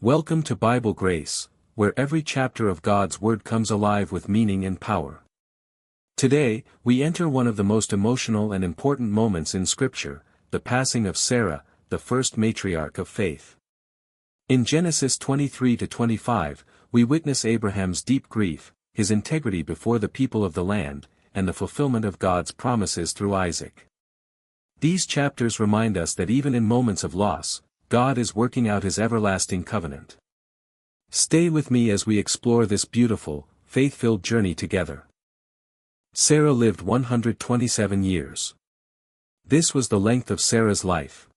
Welcome to Bible Grace, where every chapter of God's Word comes alive with meaning and power. Today, we enter one of the most emotional and important moments in Scripture, the passing of Sarah, the first matriarch of faith. In Genesis 23-25, we witness Abraham's deep grief, his integrity before the people of the land, and the fulfillment of God's promises through Isaac. These chapters remind us that even in moments of loss, God is working out His everlasting covenant. Stay with me as we explore this beautiful, faith-filled journey together. Sarah lived 127 years. This was the length of Sarah's life.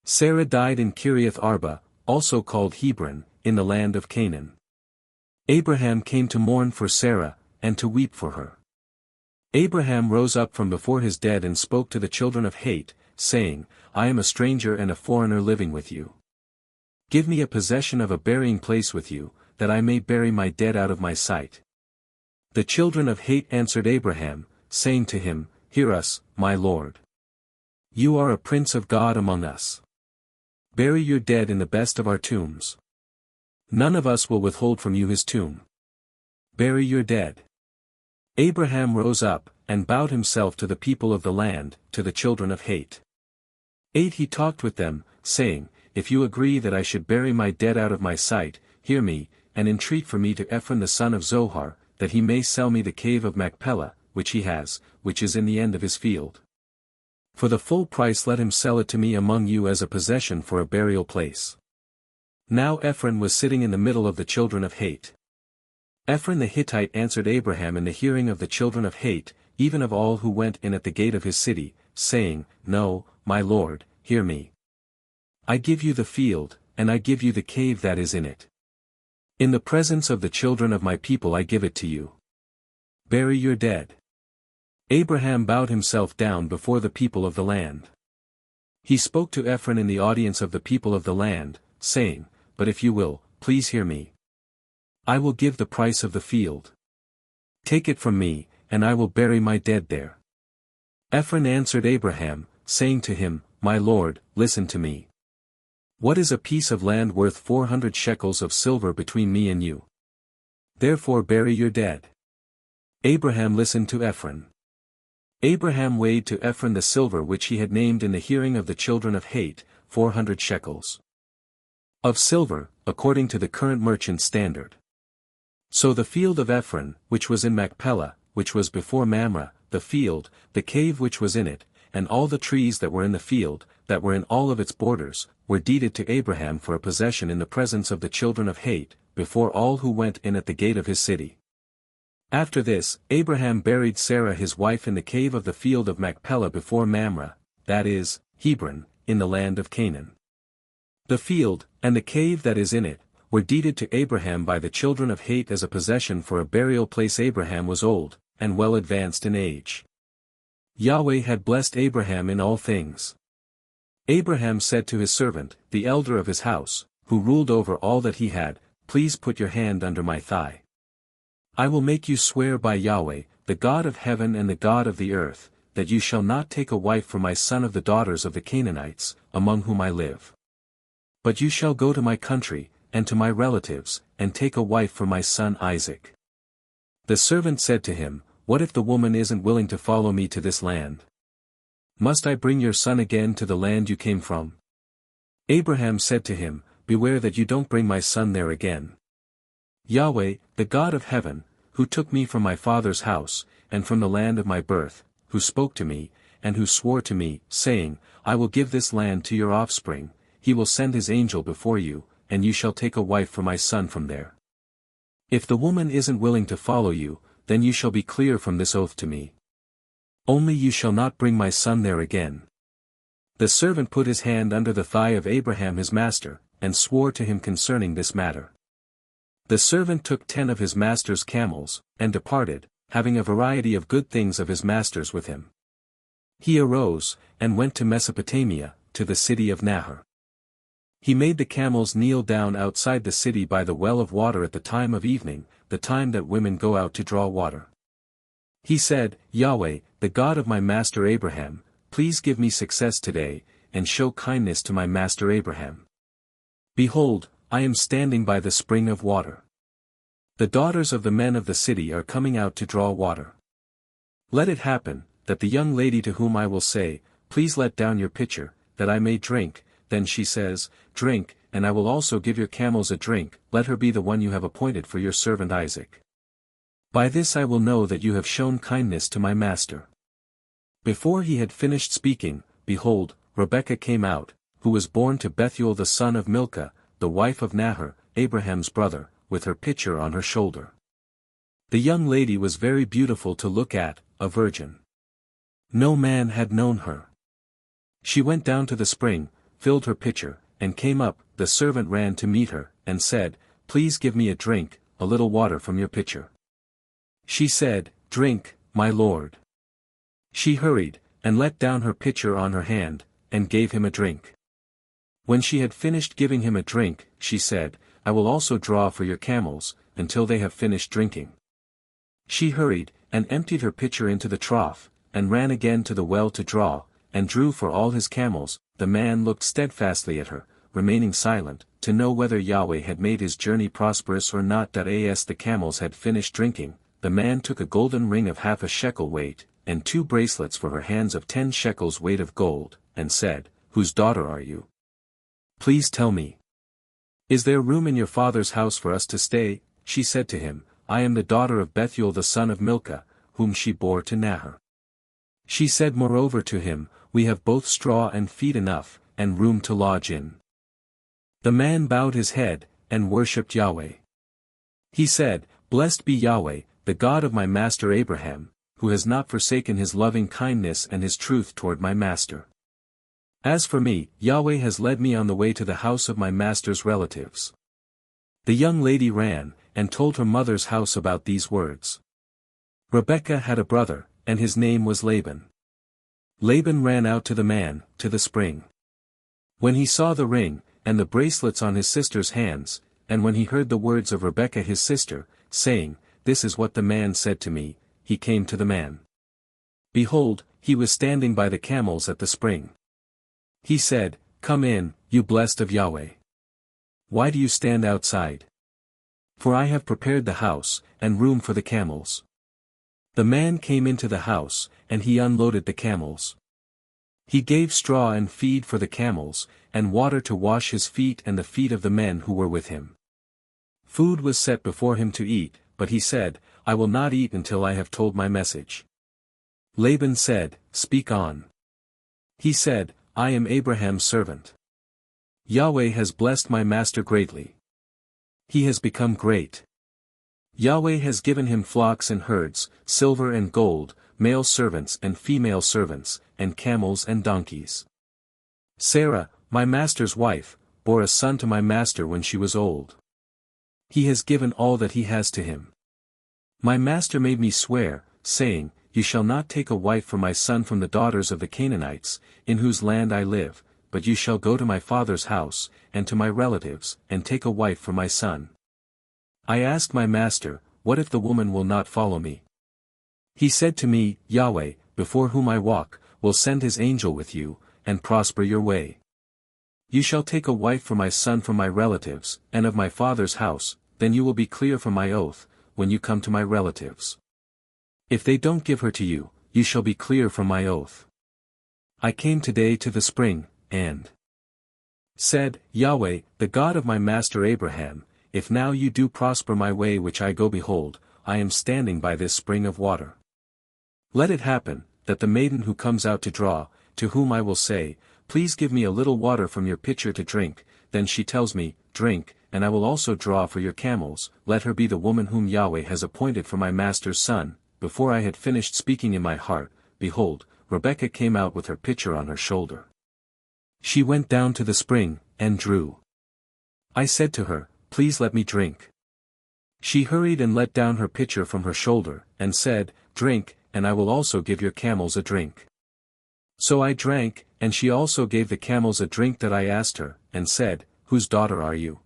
Sarah died in Kiriath Arba, also called Hebron, in the land of Canaan. Abraham came to mourn for Sarah, and to weep for her. Abraham rose up from before his dead and spoke to the children of Het, saying, I am a stranger and a foreigner living with you. Give me a possession of a burying place with you, that I may bury my dead out of my sight. The children of Het answered Abraham, saying to him, Hear us, my lord. You are a prince of God among us. Bury your dead in the best of our tombs. None of us will withhold from you his tomb. Bury your dead. Abraham rose up, and bowed himself to the people of the land, to the children of Het. He talked with them, saying, If you agree that I should bury my dead out of my sight, hear me, and entreat for me to Ephron the son of Zohar, that he may sell me the cave of Machpelah, which he has, which is in the end of his field. For the full price let him sell it to me among you as a possession for a burial place. Now Ephron was sitting in the middle of the children of Het. Ephron the Hittite answered Abraham in the hearing of the children of Het, even of all who went in at the gate of his city, saying, No, my lord, hear me. I give you the field, and I give you the cave that is in it. In the presence of the children of my people I give it to you. Bury your dead. Abraham bowed himself down before the people of the land. He spoke to Ephron in the audience of the people of the land, saying, But if you will, please hear me. I will give the price of the field. Take it from me, and I will bury my dead there. Ephron answered Abraham, saying to him, My lord, listen to me. What is a piece of land worth 400 shekels of silver between me and you? Therefore bury your dead. Abraham listened to Ephron. Abraham weighed to Ephron the silver which he had named in the hearing of the children of Het, 400 shekels of silver, according to the current merchant standard. So the field of Ephron, which was in Machpelah, which was before Mamre, the field, the cave which was in it, and all the trees that were in the field, that were in all of its borders, were deeded to Abraham for a possession in the presence of the children of Het, before all who went in at the gate of his city. After this, Abraham buried Sarah his wife in the cave of the field of Machpelah before Mamre, that is, Hebron, in the land of Canaan. The field, and the cave that is in it, were deeded to Abraham by the children of Het as a possession for a burial place. Abraham was old, and well advanced in age. Yahweh had blessed Abraham in all things. Abraham said to his servant, the elder of his house, who ruled over all that he had, Please put your hand under my thigh. I will make you swear by Yahweh, the God of heaven and the God of the earth, that you shall not take a wife for my son of the daughters of the Canaanites, among whom I live. But you shall go to my country, and to my relatives, and take a wife for my son Isaac. The servant said to him, What if the woman isn't willing to follow me to this land? Must I bring your son again to the land you came from? Abraham said to him, Beware that you don't bring my son there again. Yahweh, the God of heaven, who took me from my father's house, and from the land of my birth, who spoke to me, and who swore to me, saying, I will give this land to your offspring, he will send his angel before you, and you shall take a wife for my son from there. If the woman isn't willing to follow you, then you shall be clear from this oath to me. Only you shall not bring my son there again. The servant put his hand under the thigh of Abraham his master, and swore to him concerning this matter. The servant took 10 of his master's camels, and departed, having a variety of good things of his master's with him. He arose, and went to Mesopotamia, to the city of Nahor. He made the camels kneel down outside the city by the well of water at the time of evening, the time that women go out to draw water. He said, Yahweh, the God of my master Abraham, please give me success today, and show kindness to my master Abraham. Behold, I am standing by the spring of water. The daughters of the men of the city are coming out to draw water. Let it happen, that the young lady to whom I will say, Please let down your pitcher, that I may drink, then she says, Drink, and I will also give your camels a drink, let her be the one you have appointed for your servant Isaac. By this I will know that you have shown kindness to my master. Before he had finished speaking, behold, Rebekah came out, who was born to Bethuel the son of Milcah, the wife of Nahor, Abraham's brother, with her pitcher on her shoulder. The young lady was very beautiful to look at, a virgin. No man had known her. She went down to the spring, filled her pitcher, and came up. The servant ran to meet her, and said, Please give me a drink, a little water from your pitcher. She said, Drink, my lord. She hurried, and let down her pitcher on her hand, and gave him a drink. When she had finished giving him a drink, she said, I will also draw for your camels, until they have finished drinking. She hurried, and emptied her pitcher into the trough, and ran again to the well to draw, and drew for all his camels. The man looked steadfastly at her, remaining silent, to know whether Yahweh had made his journey prosperous or not. As the camels had finished drinking, the man took a golden ring of half a shekel weight, and 2 bracelets for her hands of 10 shekels weight of gold, and said, Whose daughter are you? Please tell me. Is there room in your father's house for us to stay? She said to him, I am the daughter of Bethuel the son of Milcah, whom she bore to Nahor. She said moreover to him, We have both straw and feed enough, and room to lodge in. The man bowed his head, and worshipped Yahweh. He said, Blessed be Yahweh, the God of my master Abraham, who has not forsaken his loving kindness and his truth toward my master. As for me, Yahweh has led me on the way to the house of my master's relatives. The young lady ran, and told her mother's house about these words. Rebekah had a brother, and his name was Laban. Laban ran out to the man, to the spring. When he saw the ring, and the bracelets on his sister's hands, and when he heard the words of Rebekah his sister, saying, This is what the man said to me, he came to the man. Behold, he was standing by the camels at the spring. He said, Come in, you blessed of Yahweh. Why do you stand outside? For I have prepared the house, and room for the camels. The man came into the house, and he unloaded the camels. He gave straw and feed for the camels, and water to wash his feet and the feet of the men who were with him. Food was set before him to eat, but he said, I will not eat until I have told my message. Laban said, Speak on. He said, I am Abraham's servant. Yahweh has blessed my master greatly. He has become great. Yahweh has given him flocks and herds, silver and gold, male servants and female servants, and camels and donkeys. Sarah, my master's wife, bore a son to my master when she was old. He has given all that he has to him. My master made me swear, saying, You shall not take a wife for my son from the daughters of the Canaanites, in whose land I live, but you shall go to my father's house, and to my relatives, and take a wife for my son. I asked my master, What if the woman will not follow me? He said to me, Yahweh, before whom I walk, will send his angel with you, and prosper your way. You shall take a wife for my son from my relatives, and of my father's house, then you will be clear from my oath, when you come to my relatives. If they don't give her to you, you shall be clear from my oath. I came today to the spring, and said, Yahweh, the God of my master Abraham, if now you do prosper my way which I go, behold, I am standing by this spring of water. Let it happen, that the maiden who comes out to draw, to whom I will say, Please give me a little water from your pitcher to drink, then she tells me, Drink, and I will also draw for your camels, let her be the woman whom Yahweh has appointed for my master's son. Before I had finished speaking in my heart, behold, Rebekah came out with her pitcher on her shoulder. She went down to the spring, and drew. I said to her, Please let me drink. She hurried and let down her pitcher from her shoulder, and said, Drink, and I will also give your camels a drink. So I drank, and she also gave the camels a drink that I asked her, and said, Whose daughter are you?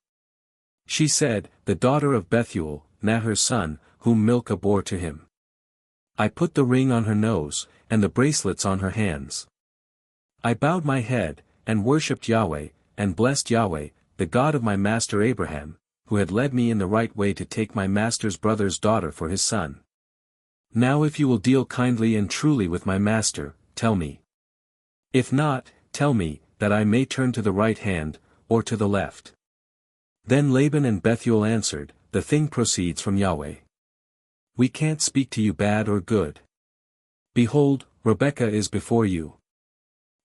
She said, The daughter of Bethuel, Nahor's son, whom Milcah bore to him. I put the ring on her nose, and the bracelets on her hands. I bowed my head, and worshipped Yahweh, and blessed Yahweh, the God of my master Abraham, who had led me in the right way to take my master's brother's daughter for his son. Now if you will deal kindly and truly with my master, tell me. If not, tell me, that I may turn to the right hand, or to the left. Then Laban and Bethuel answered, The thing proceeds from Yahweh. We can't speak to you bad or good. Behold, Rebekah is before you.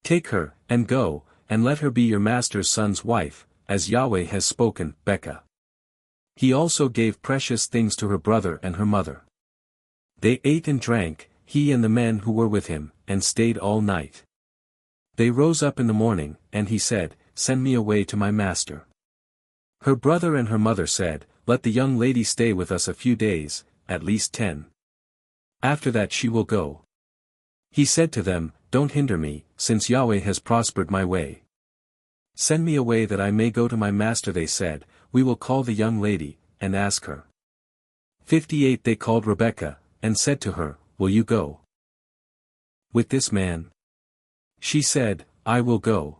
Take her, and go, and let her be your master's son's wife, as Yahweh has spoken. Becca. He also gave precious things to her brother and her mother. They ate and drank, he and the men who were with him, and stayed all night. They rose up in the morning, and he said, Send me away to my master. Her brother and her mother said, Let the young lady stay with us a few days, at least 10. After that she will go. He said to them, Don't hinder me, since Yahweh has prospered my way. Send me away that I may go to my master. They said, We will call the young lady, and ask her. 58 They called Rebekah, and said to her, Will you go with this man? She said, I will go.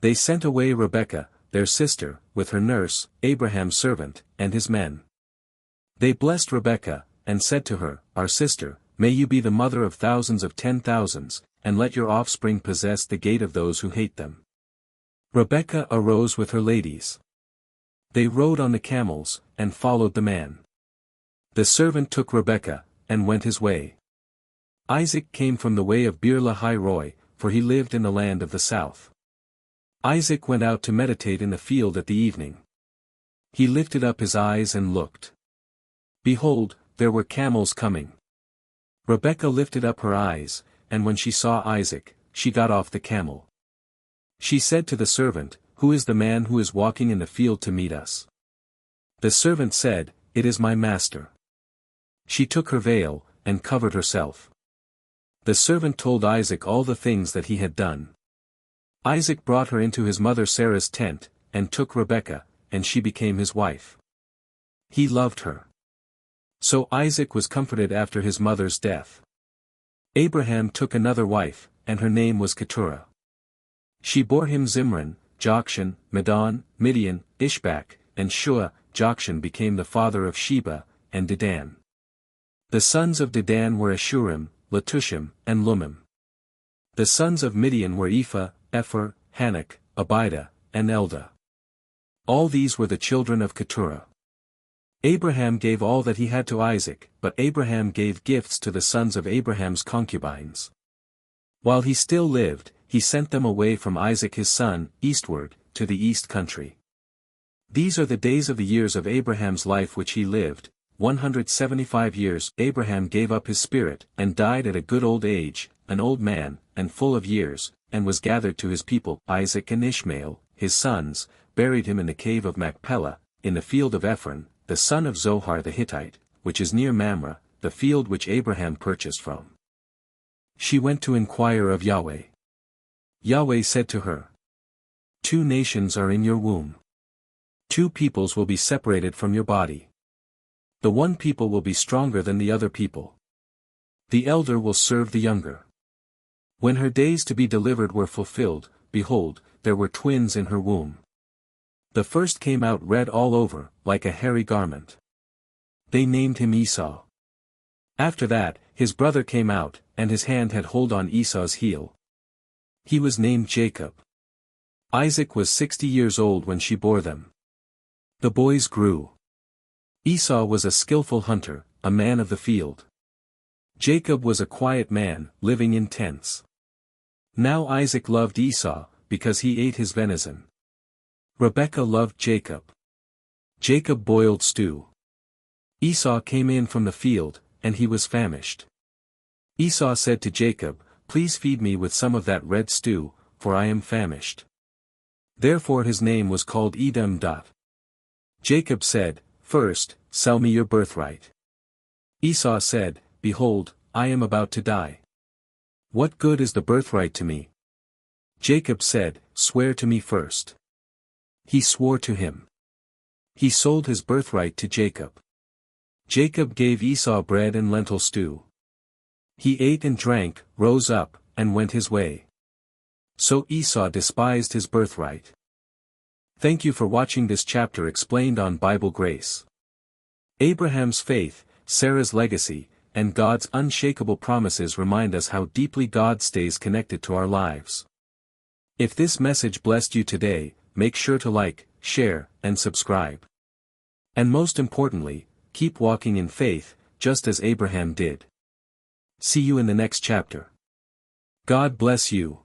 They sent away Rebekah, their sister, with her nurse, Abraham's servant, and his men. They blessed Rebekah, and said to her, Our sister, may you be the mother of thousands of 10,000s, and let your offspring possess the gate of those who hate them. Rebekah arose with her ladies. They rode on the camels, and followed the man. The servant took Rebekah, and went his way. Isaac came from the way of Beer-lahai-roi, for he lived in the land of the south. Isaac went out to meditate in the field at the evening. He lifted up his eyes and looked. Behold, there were camels coming. Rebekah lifted up her eyes, and when she saw Isaac, she got off the camel. She said to the servant, Who is the man who is walking in the field to meet us? The servant said, It is my master. She took her veil, and covered herself. The servant told Isaac all the things that he had done. Isaac brought her into his mother Sarah's tent, and took Rebekah, and she became his wife. He loved her. So Isaac was comforted after his mother's death. Abraham took another wife, and her name was Keturah. She bore him Zimran, Jokshan, Medan, Midian, Ishbak, and Shua. Jokshan became the father of Sheba, and Dedan. The sons of Dedan were Ashurim, Letushim, and Lumim. The sons of Midian were Ephah, Epher, Hanok, Abida, and Eldah. All these were the children of Keturah. Abraham gave all that he had to Isaac, but Abraham gave gifts to the sons of Abraham's concubines. While he still lived, he sent them away from Isaac his son, eastward, to the east country. These are the days of the years of Abraham's life which he lived, 175 years. Abraham gave up his spirit, and died at a good old age, an old man, and full of years, and was gathered to his people. Isaac and Ishmael, his sons, buried him in the cave of Machpelah, in the field of Ephron, the son of Zohar the Hittite, which is near Mamre, the field which Abraham purchased from. She went to inquire of Yahweh. Yahweh said to her, 2 nations are in your womb. 2 peoples will be separated from your body. The one people will be stronger than the other people. The elder will serve the younger. When her days to be delivered were fulfilled, behold, there were twins in her womb. The first came out red all over, like a hairy garment. They named him Esau. After that, his brother came out, and his hand had hold on Esau's heel. He was named Jacob. Isaac was 60 years old when she bore them. The boys grew. Esau was a skillful hunter, a man of the field. Jacob was a quiet man, living in tents. Now Isaac loved Esau, because he ate his venison. Rebekah loved Jacob. Jacob boiled stew. Esau came in from the field, and he was famished. Esau said to Jacob, Please feed me with some of that red stew, for I am famished. Therefore his name was called Edom. Jacob said, First, sell me your birthright. Esau said, Behold, I am about to die. What good is the birthright to me? Jacob said, Swear to me first. He swore to him. He sold his birthright to Jacob. Jacob gave Esau bread and lentil stew. He ate and drank, rose up, and went his way. So Esau despised his birthright. Thank you for watching this chapter explained on Bible Grace. Abraham's faith, Sarah's legacy, and God's unshakable promises remind us how deeply God stays connected to our lives. If this message blessed you today, make sure to like, share, and subscribe. And most importantly, keep walking in faith, just as Abraham did. See you in the next chapter. God bless you.